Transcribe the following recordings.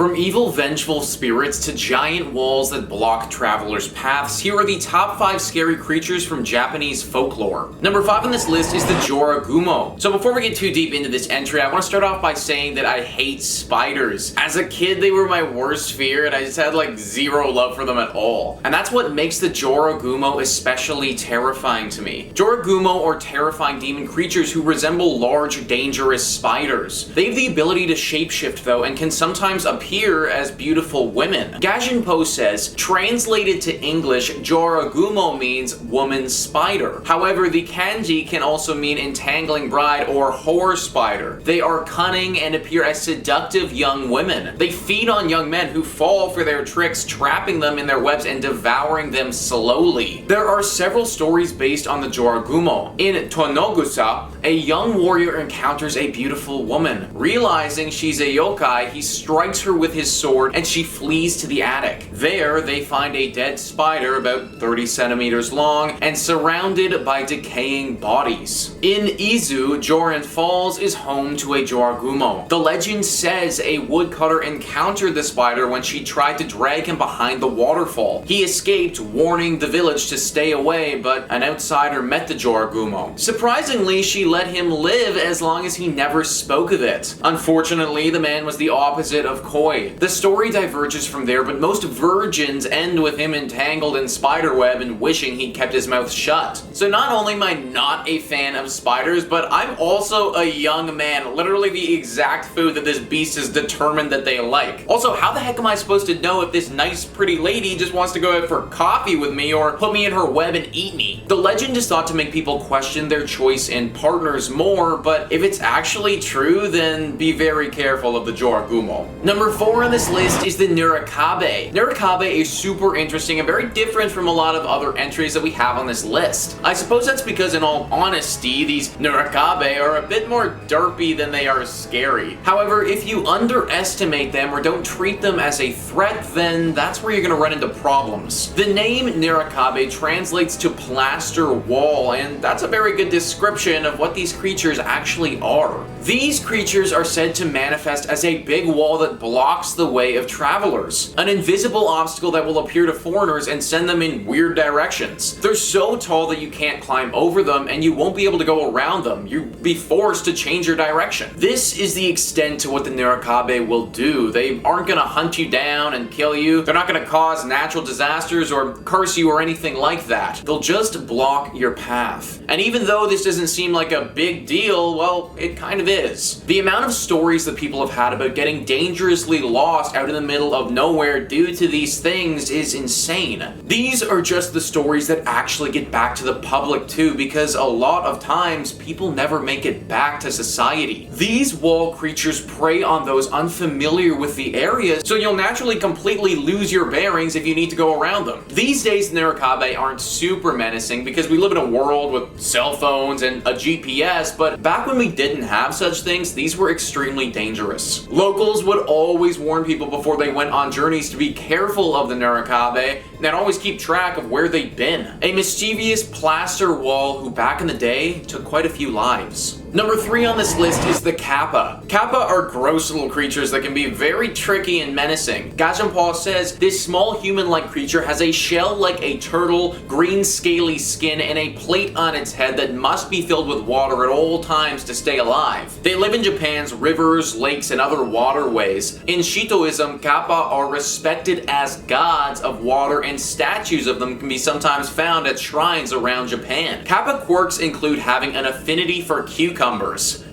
From evil, vengeful spirits to giant walls that block travelers' paths, here are the top 5 scary creatures from Japanese folklore. Number 5 on this list is the Jorogumo. So before we get too deep into this entry, I want to start off by saying that I hate spiders. As a kid, they were my worst fear, and I just had like zero love for them at all. And that's what makes the Jorogumo especially terrifying to me. Jorogumo are terrifying demon creatures who resemble large, dangerous spiders. They have the ability to shapeshift though, and can sometimes appear as beautiful women. Gashadokuro says, translated to English, Jorogumo means woman spider. However, the kanji can also mean entangling bride or whore spider. They are cunning and appear as seductive young women. They feed on young men who fall for their tricks, trapping them in their webs and devouring them slowly. There are several stories based on the Jorogumo. In Tonogusa, a young warrior encounters a beautiful woman. Realizing she's a yokai, he strikes her with his sword and she flees to the attic. There, they find a dead spider about 30 centimeters long and surrounded by decaying bodies. In Izu, Joran Falls is home to a Jorogumo. The legend says a woodcutter encountered the spider when she tried to drag him behind the waterfall. He escaped, warning the village to stay away, but an outsider met the Jorogumo. Surprisingly, she let him live as long as he never spoke of it. Unfortunately, the man was the opposite of coy. The story diverges from there, but most virgins end with him entangled in spiderweb and wishing he'd kept his mouth shut. So not only am I not a fan of spiders, but I'm also a young man, literally the exact food that this beast is determined that they like. Also, how the heck am I supposed to know if this nice pretty lady just wants to go out for coffee with me or put me in her web and eat me? The legend is thought to make people question their choice in partners more, but if it's actually true, then be very careful of the Jorogumo. Number 4 on this list is the Nurikabe. Nurikabe is super interesting and very different from a lot of other entries that we have on this list. I suppose that's because, in all honesty, these Nurikabe are a bit more derpy than they are scary. However, if you underestimate them or don't treat them as a threat, then that's where you're going to run into problems. The name Nurikabe translates to plaster wall, and that's a very good description of what these creatures actually are. These creatures are said to manifest as a big wall that blocks the way of travelers, an invisible obstacle that will appear to foreigners and send them in weird directions. They're so tall that you can't climb over them, and you won't be able to go around them. You'll be forced to change your direction. This is the extent to what the Nurikabe will do. They aren't gonna hunt you down and kill you. They're not gonna cause natural disasters or curse you or anything like that. They'll just block your path. And even though this doesn't seem like a big deal, well, it kind of is. The amount of stories that people have had about getting dangerously lost out in the middle of nowhere due to these things is insane. These are just the stories that actually get back to the public too, because a lot of times people never make it back to society. These wall creatures prey on those unfamiliar with the area, so you'll naturally completely lose your bearings if you need to go around them. These days, Nurikabe aren't super menacing because we live in a world with cell phones and a GPS, but back when we didn't have such things, these were extremely dangerous. Locals would always warn people before they went on journeys to be careful of the Nurikabe and always keep track of where they'd been. A mischievous plaster wall who back in the day took quite a few lives. Number 3 on this list is the Kappa. Kappa are gross little creatures that can be very tricky and menacing. Gashadokuro says this small human-like creature has a shell like a turtle, green scaly skin, and a plate on its head that must be filled with water at all times to stay alive. They live in Japan's rivers, lakes, and other waterways. In Shintoism, Kappa are respected as gods of water, and statues of them can be sometimes found at shrines around Japan. Kappa quirks include having an affinity for cucumbers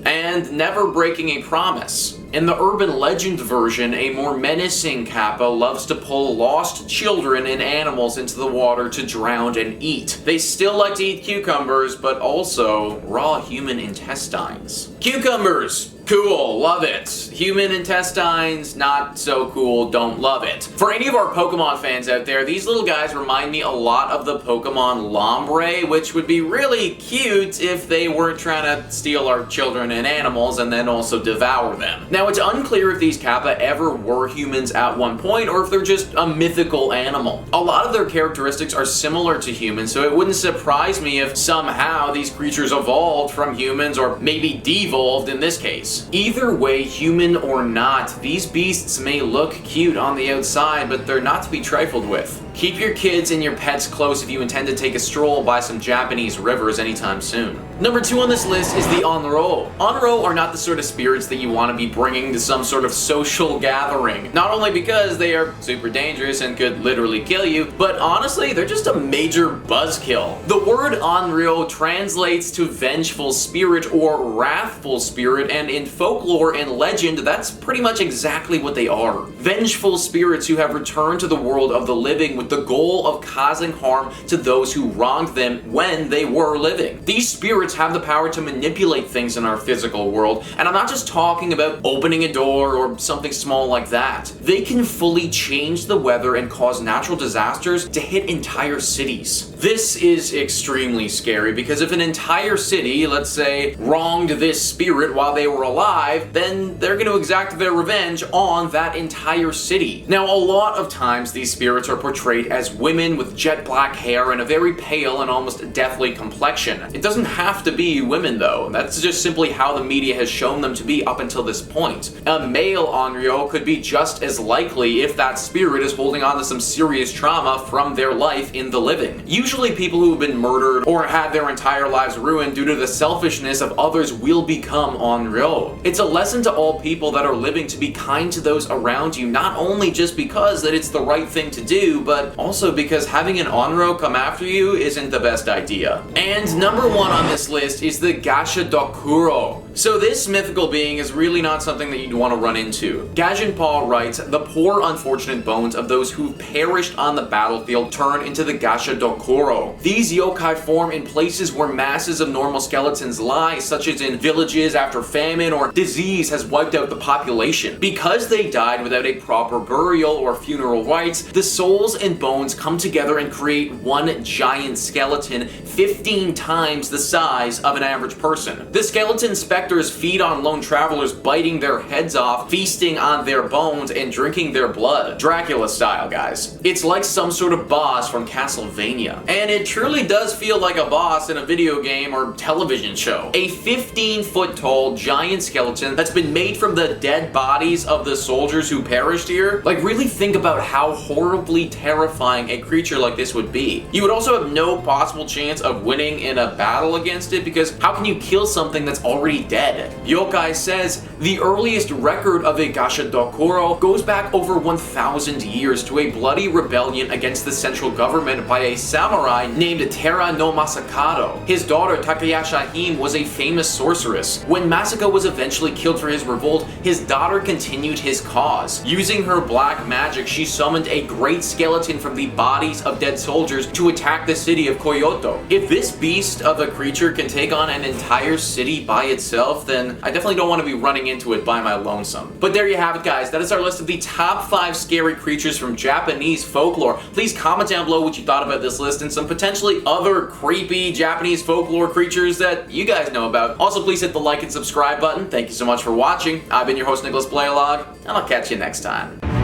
and never breaking a promise. In the urban legend version, a more menacing Kappa loves to pull lost children and animals into the water to drown and eat. They still like to eat cucumbers, but also raw human intestines. Cucumbers! Cool, love it. Human intestines, not so cool, don't love it. For any of our Pokemon fans out there, these little guys remind me a lot of the Pokemon Lombre, which would be really cute if they weren't trying to steal our children and animals and then also devour them. Now, it's unclear if these Kappa ever were humans at one point or if they're just a mythical animal. A lot of their characteristics are similar to humans, so it wouldn't surprise me if somehow these creatures evolved from humans or maybe devolved in this case. Either way, human demon or not, these beasts may look cute on the outside, but they're not to be trifled with. Keep your kids and your pets close if you intend to take a stroll by some Japanese rivers anytime soon. Number 2 on this list is the Onryo. Onryo are not the sort of spirits that you want to be bringing to some sort of social gathering. Not only because they are super dangerous and could literally kill you, but honestly, they're just a major buzzkill. The word Onryo translates to vengeful spirit or wrathful spirit, and in folklore and legend, that's pretty much exactly what they are. Vengeful spirits who have returned to the world of the living with the goal of causing harm to those who wronged them when they were living. These spirits have the power to manipulate things in our physical world, and I'm not just talking about opening a door or something small like that. They can fully change the weather and cause natural disasters to hit entire cities. This is extremely scary because if an entire city, let's say, wronged this spirit while they were alive, then they're going to exact their revenge on that entire city. Now, a lot of times these spirits are portrayed as women with jet black hair and a very pale and almost deathly complexion. It doesn't have to be women though. That's just simply how the media has shown them to be up until this point. A male Onryo could be just as likely if that spirit is holding on to some serious trauma from their life in the living. Usually people who have been murdered or had their entire lives ruined due to the selfishness of others will become Onryo. It's a lesson to all people that are living to be kind to those around you, not only just because that it's the right thing to do, but also because having an Onryo come after you isn't the best idea. And number 1 on this list is the Gashadokuro. So this mythical being is really not something that you'd want to run into. Gajin Paul writes, the poor unfortunate bones of those who've perished on the battlefield turn into the Gashadokuro. These yokai form in places where masses of normal skeletons lie, such as in villages after famine or disease has wiped out the population. Because they died without a proper burial or funeral rites, the souls and bones come together and create one giant skeleton 15 times the size of an average person. The skeleton specters feed on lone travelers, biting their heads off, feasting on their bones, and drinking their blood. Dracula style, guys. It's like some sort of boss from Castlevania. And it truly does feel like a boss in a video game or television show. A 15-foot tall giant skeleton that's been made from the dead bodies of the soldiers who perished here. Like, really think about how horribly terrifying a creature like this would be. You would also have no possible chance of winning in a battle against it because how can you kill something that's already dead? Yokai says the earliest record of a Gashadokuro goes back over 1,000 years to a bloody rebellion against the central government by a samurai named Tera no Masakado. His daughter Takayashi Hime was a famous sorceress. When Masako was eventually killed for his revolt, his daughter continued his cause. Using her black magic, she summoned a great skeleton from the bodies of dead soldiers to attack the city of Kyoto. If this beast of a creature can take on an entire city by itself, then I definitely don't want to be running into it by my lonesome. But there you have it, guys. That is our list of the top 5 scary creatures from Japanese folklore. Please comment down below what you thought about this list and some potentially other creepy Japanese folklore creatures that you guys know about. Also, please hit the like and subscribe button. Thank you so much for watching. I've been your host, Nicholas Blaylock, and I'll catch you next time.